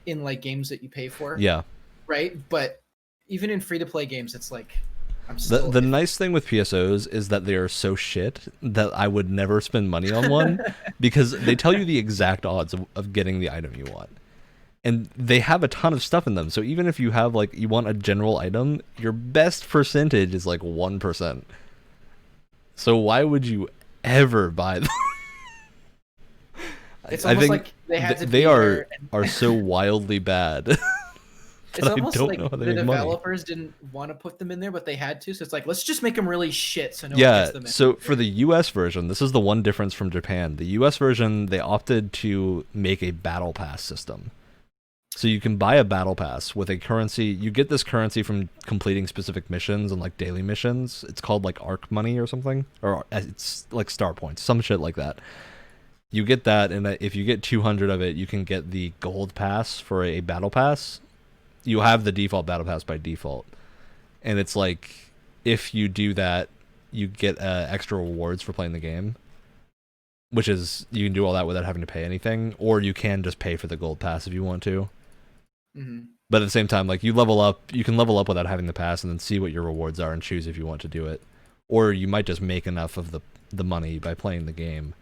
in like games that you pay for, Yeah. right? But even in free to play games, it's like I'm The still the nice thing with PSOs is that they are so shit that I would never spend money on one because they tell you the exact odds of getting the item you want. And they have a ton of stuff in them. So even if you have like you want a general item, your best percentage is like 1%. So why would you ever buy them? It's I almost think like they had to they be are there and- so wildly bad. It's I almost don't like know how they the make money. developers didn't want to put them in there, but they had to. So it's like, let's just make them really shit so no one Yeah, gets them in. so for the US version, this is the one difference from Japan. The US version, they opted to make a battle pass system. So you can buy a battle pass with a currency. You get this currency from completing specific missions and like daily missions. It's called like Arc money or something, or it's like star points, some shit like that. You get that, and if you get 200 of it, you can get the gold pass for a battle pass. You have the default battle pass by default, and it's like if you do that, you get extra rewards for playing the game, which is you can do all that without having to pay anything, or you can just pay for the gold pass if you want to. Mm-hmm. But at the same time, like you level up, you can level up without having the pass, and then see what your rewards are and choose if you want to do it, or you might just make enough of the money by playing the game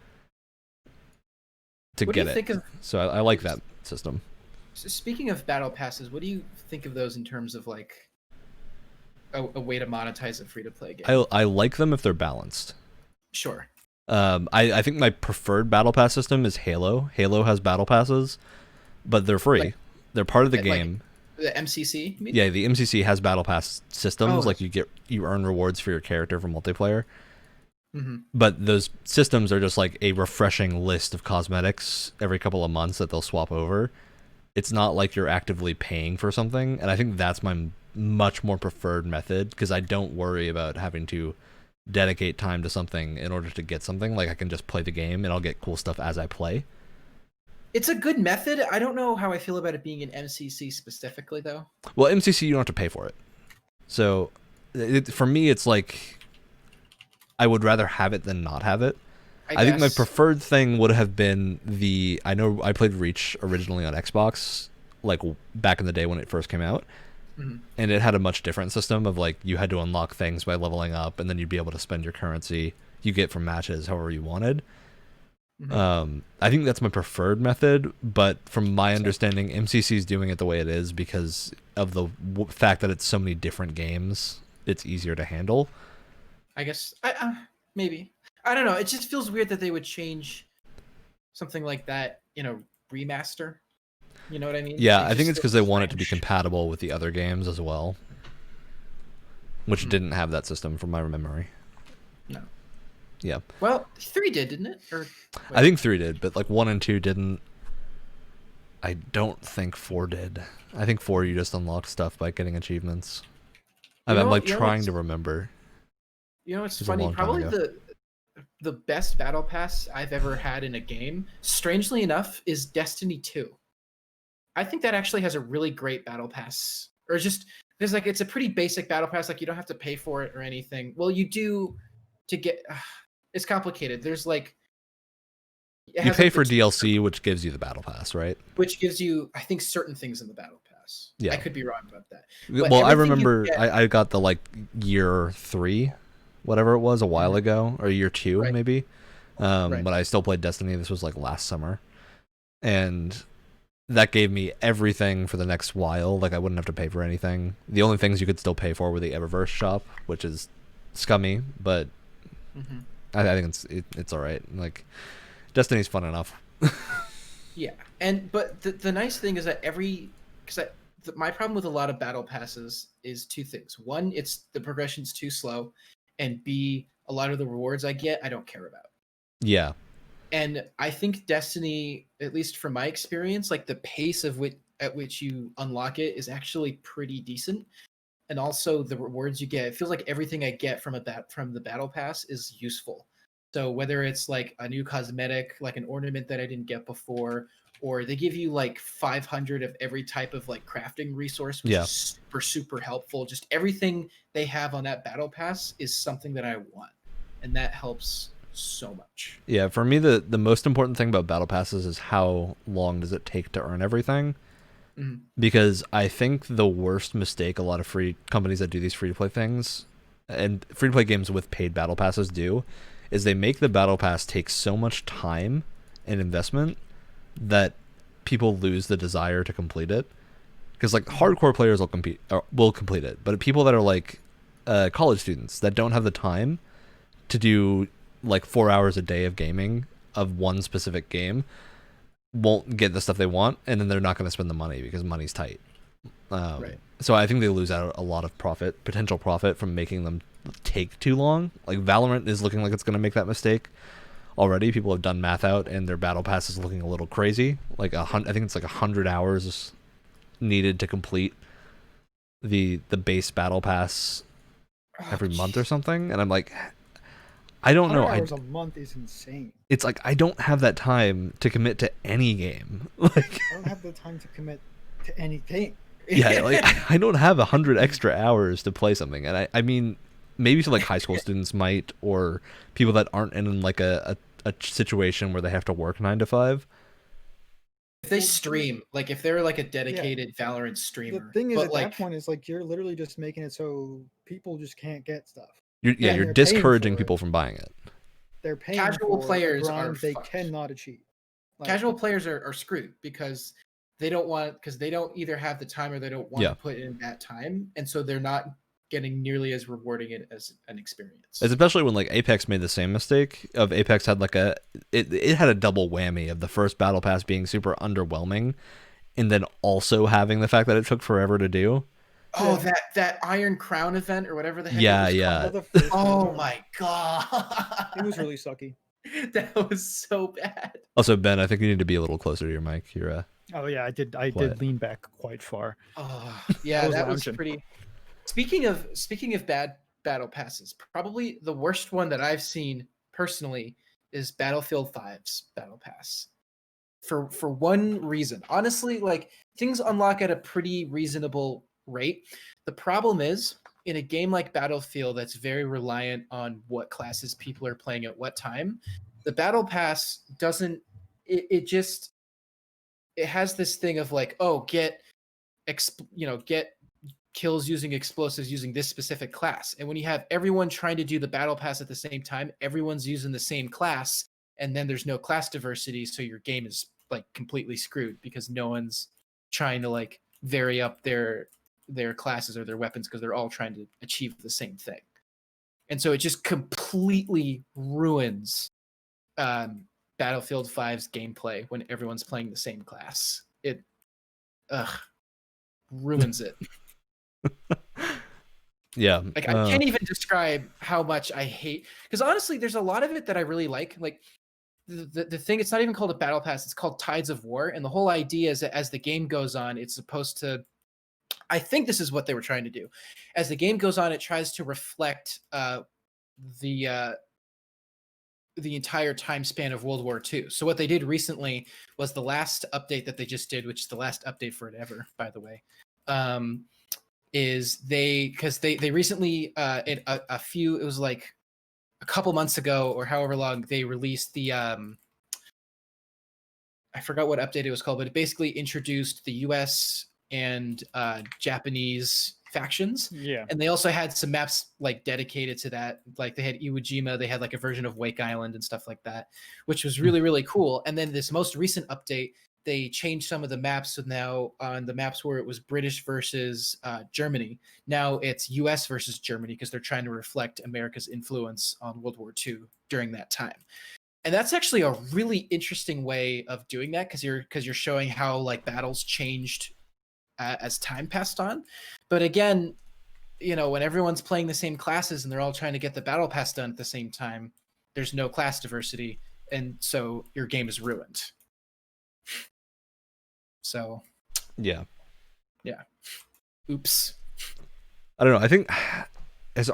to What do get you it. think of? So I like that system. Speaking of battle passes, what do you think of those in terms of like a way to monetize a free to play game? I like them if they're balanced. Sure. I think my preferred battle pass system is Halo. Halo has battle passes, but they're free. Like- They're part of the like game. The MCC? You mean? Yeah, the MCC has battle pass systems. Oh. Like you earn rewards for your character for multiplayer. Mm-hmm. But those systems are just like a refreshing list of cosmetics every couple of months that they'll swap over. It's not like you're actively paying for something, and I think that's my much more preferred method because I don't worry about having to dedicate time to something in order to get something. Like I can just play the game and I'll get cool stuff as I play. It's a good method. I don't know how I feel about it being an MCC specifically, though. Well, MCC you don't have to pay for it. So for me, it's like I would rather have it than not have it. I think my guess. preferred thing would have been I know I played Reach originally on Xbox, like back in the day when it first came out. Mhm. And it had a much different system of like you had to unlock things by leveling up, and then you'd be able to spend your currency you get from matches however you wanted. Mhm. I think that's my preferred method, but from my understanding, MCC is doing it the way it is because of the fact that it's so many different games. It's easier to handle. I guess. Maybe. I don't know. It just feels weird that they would change something like that in a remaster. You know what I mean? Yeah, It I think just it's because feels they want it to be strange. compatible with the other games as well, which Hmm. didn't have that system from my memory. No. Yeah, Well, 3 did, didn't it? Or I think 3 did, but like 1 and 2 didn't. I don't think 4 did. I think 4 you just unlock stuff by getting achievements. I'm like trying to remember. It's It was a funny. long time Probably ago. the best battle pass I've ever had in a game, strangely enough, is Destiny 2. I think that actually has a really great battle pass. Or just because like it's a pretty basic battle pass, like you don't have to pay for it or anything. Well, you do to get it's complicated. There's like it You has pay like the for two, DLC, which gives you the battle pass, right? which gives you I think certain things in the battle pass. I Yeah. could be wrong about that. But Well, I everything you remember get, I got the like year 3, whatever it was, a while Mhm. ago, or year 2 Right. maybe. Right. But I still played Destiny. This was like last summer, and that gave me everything for the next while. Like I wouldn't have to pay for anything. The only things you could still pay for were the Eververse shop, which is scummy, but Mhm. I think it's all right. Like Destiny's fun enough. Yeah, but the nice thing is that my problem with a lot of battle passes is two things. One, it's the progression's too slow, and B, a lot of the rewards I get I don't care about. Yeah, And I think Destiny, at least from my experience, like the pace at which you unlock it is actually pretty decent. And also the rewards you get, it feels like everything I get from from the battle pass is useful. So whether it's like a new cosmetic, like an ornament that I didn't get before, or they give you like 500 of every type of like crafting resource, which yeah. is super super helpful. Just everything they have on that battle pass is something that I want, and that helps so much. Yeah, for me, the most important thing about battle passes is how long does it take to earn everything. Mhm. Because I think the worst mistake a lot of free companies that do these free to play things and free to play games with paid battle passes do is they make the battle pass take so much time and investment that people lose the desire to complete it. Because like hardcore players will complete it, but people that are like college students that don't have the time to do like 4 hours a day of gaming of one specific game won't get the stuff they want, and then they're not going to spend the money because money's tight. Right. So I think they lose out a lot of potential profit from making them take too long. Like Valorant is looking like it's going to make that mistake already. People have done math out, and their battle pass is looking a little crazy. Like I think it's like 100 hours needed to complete the base battle pass Oh, every month or something. And I'm like, I don't know. 100 hours a month is insane. It's like I don't have that time to commit to any game. Like, I don't have the time to commit to anything. yeah, like I don't have 100 extra hours to play something, and I mean, maybe some like high school students might, or people that aren't in like a situation where they have to work 9 to 5. If they stream, like if they're like a dedicated Valorant The streamer, thing is, but at like that point, is like you're literally just making it so people just can't get stuff. You're Yeah, you're they're paying discouraging for it. people from buying it. They're paying Casual for players a grind are they fucked. cannot achieve. Like, casual players are screwed because they don't either have the time or they don't want Yeah. to put in that time, and so they're not getting nearly as rewarding it as an experience. Especially when like Apex made the same mistake of Apex had like it had a double whammy of the first battle pass being super underwhelming, and then also having the fact that it took forever to do. Oh, that Iron Crown event or whatever the heck Yeah, it was yeah. called. Oh my god. it was really sucky. That was so bad. Also, Ben, I think you need to be a little closer to your mic. You're Oh yeah, I did Quiet. lean back quite far. Oh, yeah, I was that was lounging. pretty. Speaking of bad battle passes, probably the worst one that I've seen personally is Battlefield 5's battle pass. For one reason. Honestly, like things unlock at a pretty reasonable rate. The problem is in a game like Battlefield that's very reliant on what classes people are playing at what time, the battle pass doesn't it has this thing of like, oh, get kills using explosives using this specific class. And when you have everyone trying to do the battle pass at the same time, everyone's using the same class, and then there's no class diversity, so your game is like completely screwed because no one's trying to like vary up their classes or their weapons because they're all trying to achieve the same thing. And so it just completely ruins Battlefield 5's gameplay when everyone's playing the same class. It ruins it. yeah. Like I can't even describe how much I hate, because honestly, there's a lot of it that I really like. Like the thing, it's not even called a battle pass; it's called Tides of War, and the whole idea is that as the game goes on, it's supposed to. I think this is what they were trying to do. As the game goes on, it tries to reflect the entire time span of World War II. So what they did recently was the last update that they just did, which is the last update for it ever, by the way. Is they recently it was like a couple months ago or however long, they released the I forgot what update it was called, but it basically introduced the US and Japanese factions. Yeah. And they also had some maps like dedicated to that. Like they had Iwo Jima, they had like a version of Wake Island and stuff like that, which was really, really cool. And then this most recent update, they changed some of the maps. So now on the maps where it was British versus Germany, now it's US versus Germany because they're trying to reflect America's influence on World War II during that time. And that's actually a really interesting way of doing that because you're showing how like battles changed as time passed on. But again, when everyone's playing the same classes and they're all trying to get the battle pass done at the same time, there's no class diversity, and so your game is ruined. So, yeah. Oops. I don't know. I think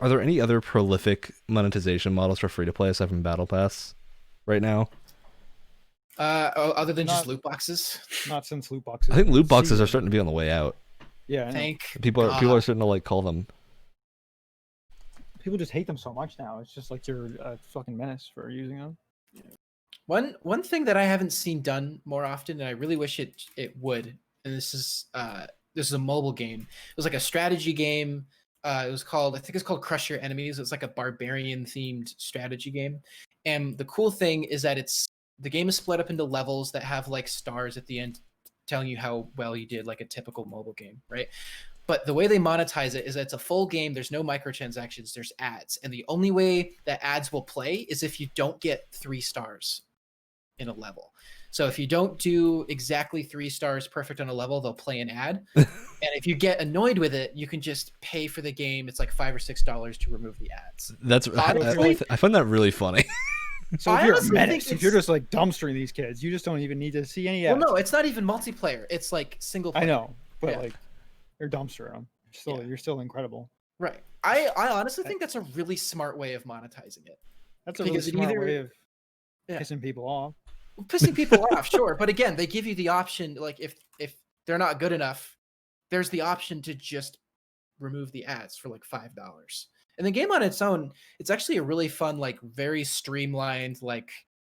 are there any other prolific monetization models for free to play aside from Battle Pass right now? Other than just loot boxes? Not since loot boxes. I think loot boxes are starting to be on the way out. Yeah, Thank people God. are starting to like call them. People just hate them so much now. It's just like you're a fucking menace for using them. One thing that I haven't seen done more often, and I really wish it would, and this is a mobile game. It was like a strategy game. I think it's called Crush Your Enemies. It's like a barbarian themed strategy game. And the cool thing is that the game is split up into levels that have like stars at the end telling you how well you did, like a typical mobile game, right? But the way they monetize it is that it's a full game. There's no microtransactions. There's ads. And the only way that ads will play is if you don't get 3 stars in a level. So if you don't do exactly 3 stars perfect on a level, they'll play an ad. And if you get annoyed with it, you can just pay for the game. It's like $5 or $6 to remove the ads. That's Honestly, I find that really funny. So if you're a menace, if you're just like dumpstering these kids, you just don't even need to see any ads. Well, no, it's not even multiplayer. It's like single player. I know, but Yeah. like you're dumpstering them. You're still incredible. Right. I honestly think that's a really smart way of monetizing it. That's a really Because it smart either way of Yeah. pissing people off. pissing people off, sure, but again, they give you the option. Like if they're not good enough, there's the option to just remove the ads for like $5. And the game on its own, it's actually a really fun, like very streamlined, like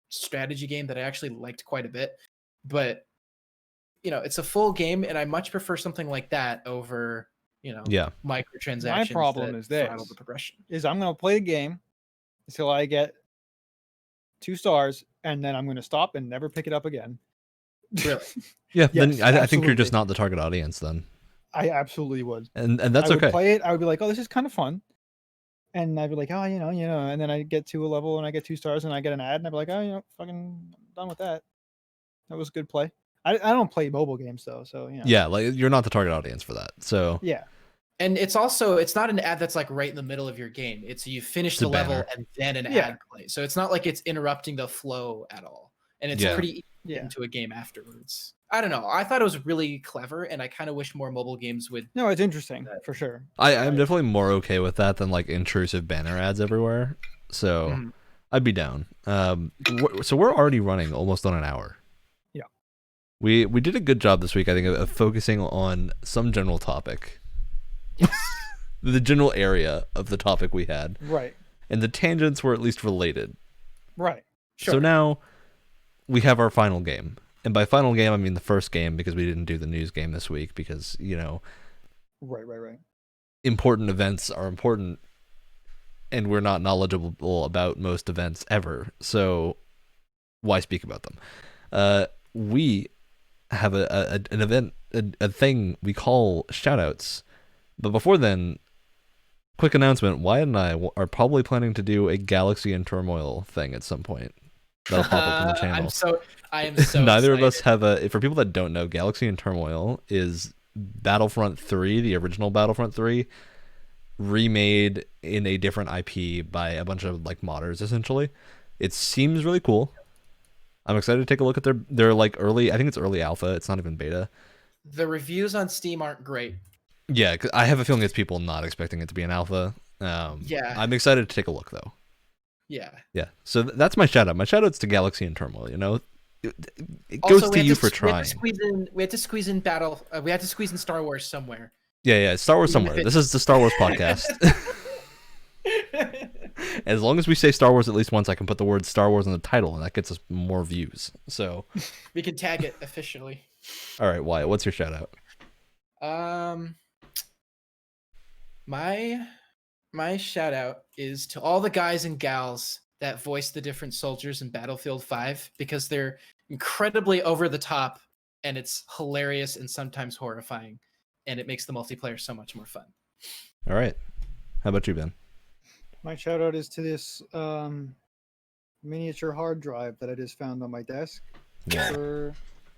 strategy game that I actually liked quite a bit. But it's a full game, and I much prefer something like that over Yeah. microtransactions My problem that is throttle this: the progression. is I'm gonna play the game until I get 2 stars, and then I'm gonna stop and never pick it up again. Really? Yeah. Yes, Then I think you're just absolutely. not the target audience then, I absolutely would. and that's I would okay. play it. I would be like, "Oh, this is kind of fun," and I'd be like, "Oh, and then I get to a level and I get 2 stars and I get an ad, and I'd be like, "Oh, fucking I'm done with that. That was a good play." I don't play mobile games though, so Yeah, like you're not the target audience for that. So yeah, And it's not an ad that's like right in the middle of your game. It's you finish It's a the level banner. and then an Yeah. ad plays. So it's not like it's interrupting the flow at all. And it's Yeah. pretty easy to get yeah. into a game afterwards. I don't know. I thought it was really clever, and I kind of wish more mobile games would. No, it's interesting for sure. I'm definitely more okay with that than like intrusive banner ads everywhere. So Mhm. I'd be down. So we're already running almost on an hour. Yeah. We did a good job this week, I think, of focusing on some general topic, Yes. the general area of the topic we had, Right. and the tangents were at least related. Right. Sure. So now we have our final game. And by final game, I mean the first game, because we didn't do the news game this week because, Right. important events are important and we're not knowledgeable about most events ever. So why speak about them? We have an event, a thing we call shoutouts. But before then, quick announcement, Wyatt and I are probably planning to do a Galaxy in Turmoil thing at some point. That'll pop up on the channel. I am so Neither of us excited. have for people that don't know, Galaxy in Turmoil is Battlefront 3, the original Battlefront 3, remade in a different IP by a bunch of like modders essentially. It seems really cool. I'm excited to take a look at their like early, I think it's early alpha, it's not even beta. The reviews on Steam aren't great. Yeah, 'cause I have a feeling it's people not expecting it to be an alpha. Yeah. I'm excited to take a look though. Yeah. Yeah. So that's my shout out. My shout out's to Galaxy in Turmoil, It goes Also, to you for We trying. had to squeeze in we had to squeeze in Star Wars somewhere. Yeah, Star Wars Even if somewhere. This is the Star Wars podcast. As long as we say Star Wars at least once, I can put the word Star Wars in the title, and that gets us more views. So, We can tag it officially. all right, Wyatt, what's your shout out? My shout out is to all the guys and gals that voice the different soldiers in Battlefield 5 because they're incredibly over the top and it's hilarious and sometimes horrifying, and it makes the multiplayer so much more fun. All right. How about you, Ben? My shout out is to this miniature hard drive that I just found on my desk Yeah. for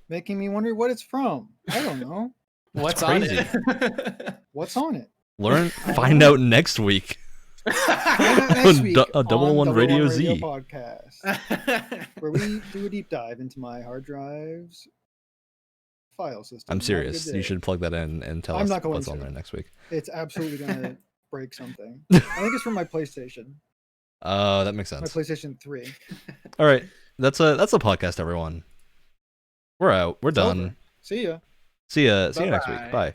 making me wonder what it's from. I don't know. What's crazy. on it? What's on it? Find out next week. Find out next week A Double on One Radio Radio Z. podcast, where we do a deep dive into my hard drive's file system. I'm Have a serious. good You day. should plug that in and tell I'm us not going what's on to. there next week. It's absolutely gonna break something. I think it's from my PlayStation. That makes My sense. PlayStation 3. All right. That's a podcast, everyone. We're out. We're It's done. over. See ya. See ya next week. Bye-bye. Bye.